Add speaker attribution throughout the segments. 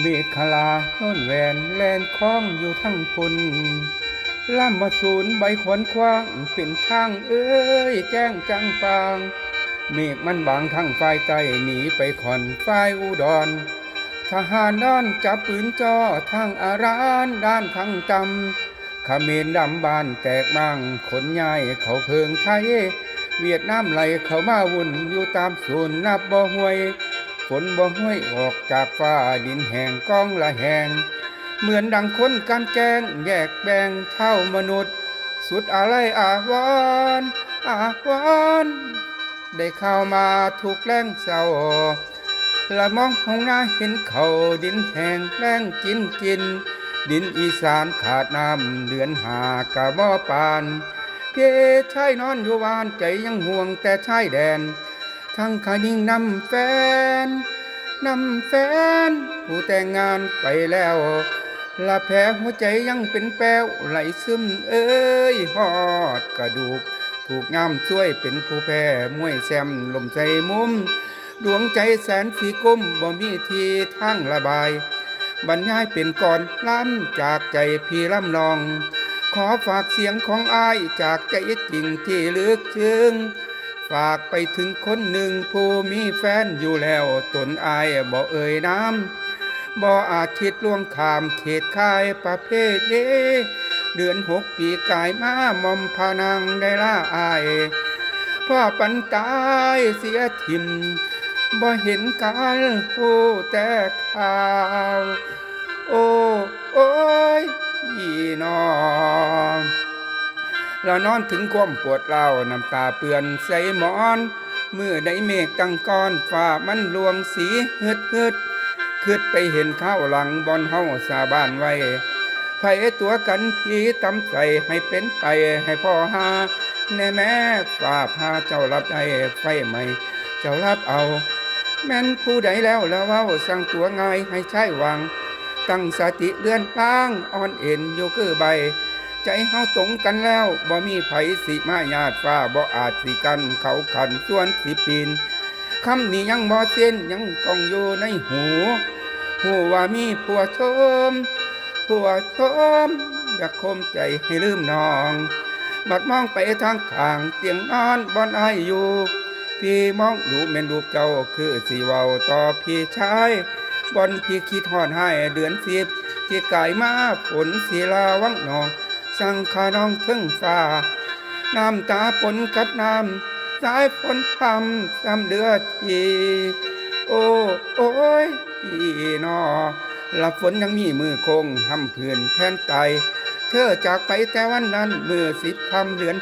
Speaker 1: เมฆลาโน่นแหวนแลนคล้องอยู่ทั้งพนล่ำมาสูนใบขวนคว้างเป็นทางเอ้ยแจ้งจังปางเมฆมันบางทั้งฝ่ายใต้หนีไปขอนฝ่ายอุดรทหารด้านจับปืนจ่อทางอารานด้านทั้งจำเขมรดำบานแตกมั่งขนย้ายเขาเพิงไทยเวียดนามไหลเข้ามาวุ่นอยู่ตามศูนย์นับบ่ห่วยฝนบ่ห้วยออกจากฟ้าดินแห้งกองละแหงเหมือนดังคนการแกงแยกแบ่งเท่ามนุษย์สุดอะไรอาวรณ์อาวรณ์ได้เข้ามาถูกแรงเศร้าละมองห้องหน้าเห็นเขาดินแห้งแรงกินดินอีสานขาดน้ำเดือนหากะบ่ปานเพชายนอนอยู่บ้านใจยังห่วงแต่ชายแดนทั้งขานิ่งนำแฟนผู้แต่งงานไปแล้วละแผลหัวใจยังเป็นแป้วไหลซึมเอ้ยหอดกระดูกถูกงามช่วยเป็นผู้แพ้มวยแซมลมใจมุมดวงใจแสนฝีก้มบ่มีทีทางระบายบรรยายเป็นก่อนล้ำจากใจพี่ล้ำลองขอฝากเสียงของอายจากใจจริงที่ลึกซึ้งฝากไปถึงคนหนึ่งผู้มีแฟนอยู่แล้วตนอายบ่เอ่ยน้ำบ่อาจคิดล่วงข้ามเขตข่ายประเภทเดเดือน6 ปีกายมามอมพานางได้ล่าอายพ่อปันตายเสียทิมบ่เห็นกันโอ้แต่ข่าวโอ้โอ้ยอีน้องเรานอนถึงความปวดเล่าน้ำตาเปื้อนใส่หมอนเมื่อได้เมฆตั้งก้อนฟ้ามันลวงสีฮึดขึ้นไปเห็นข้าวหลังบอนเฮาสาบ้านไว้ไผตัวกันผีตำใส่ให้เป็นไปให้พ่อหาแน่แม่ฝ่าพาเจ้ารับได้ไฟใหม่เจ้ารับเอาแม่นผู้ใดแล้วเว้าสั่งตัวง่ายให้ใช้วางตั้งสติเลื่อนล้างอ่อนเอ็นอยู่คือใบใจเฮาตรงกันแล้วบ่มีไผสิมาญาติฟ้าบ่อาจสิกันเขาขันส่วนสิปีนคำนี้ยังบ่เส้นยังกองอยู่ในหูว่ามีผัวชมอยากคมใจให้ลืมน้องบัดมองไปทางข้างเตียงนอนบอนอายอยู่พี่มองดูแม่นลูกเจ้าคือสิเว้าต่อพี่ชายบอนพี่คิดฮอดให้เดือน10ที่กายมาฝนศิลาวังนองสั่งขาน้องถึงฟ้าน้ำตาปนกับน้ำสายฝนพรำซ้ำเดือดทีโอ้โอ้ยพี่น้อหลับฝนยังมีมือคงทำเพื่อนแทนไตเธอจากไปแต่วันนั้นเมื่อ10 ค่ำเดือน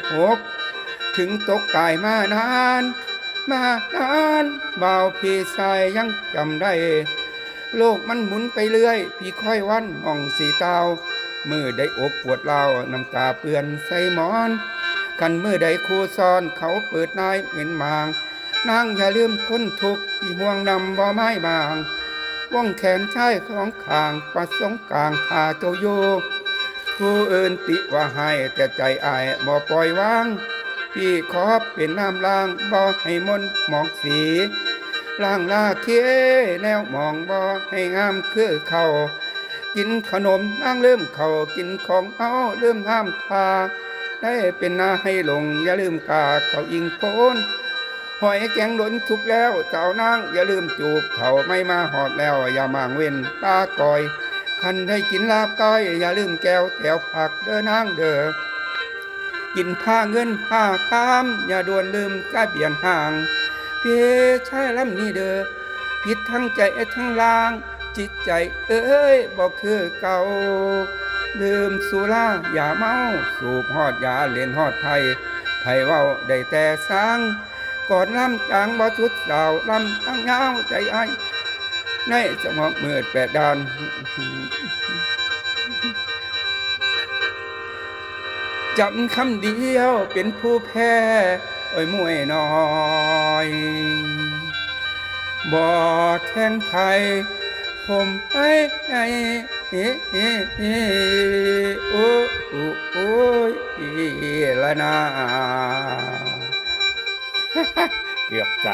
Speaker 1: 6ถึงตกกายมานานเบาพี่ชายยังจำได้โลกมันหมุนไปเรื่อยพี่ค่อยวันมองสีเตามือได้อกปวดเล่าน้ำตาเปื้อนใส่หมอนกันมือใดครูสอนเขาเปิดนายเหม็นมางนางอย่าลืมคนทุกข์ที่ห่วงนำบ่ไม้บางว่องแขนชายของข้างประสงค์กลางพาเจ้าโยผู้อื่นติว่าให้แต่ใจอายบ่ปล่อยวางพี่ขอเป็นน้ำล้างบ่ให้มนหมอกสีล้างลาเทแนวมองบ่ให้งามคือเขากินขนมนั่งลืมเขากินของเอาลืมห้ามพาได้เป็นนาให้หลงอย่าลืมกาเขาอิงโพนหอยแกงหล่นทุกแล้วเจ้านางอย่าลืมจูบเขาไม่มาหอดแล้วอย่ามางเว้นป้ากอยคันได้กินลาบก้อยอย่าลืมแก้วแถวผักเด้อนางเด้อกินผ้าเงินผ้าคามอย่าด่วนลืมกายเปลี่ยนห่างเพชายลำนี้เด้อผิดทั้งใจทั้งลางจิตใจเอ้ยบอกคือเก่าดื่มสุราอย่าเมาสูบฮอดยาเล่นฮอดไผ่เว้าได้แต่สร้างก่อนลำจางบ่สุดดาวลำตั้งเงาใจไอในสมองมืด8 ด้านจำคำเดียวเป็นผู้แพ้โอ้ยมวยน้อยบ่แทงไทยผมไปไหนโอ้โอ้ยละนาเกือบใจ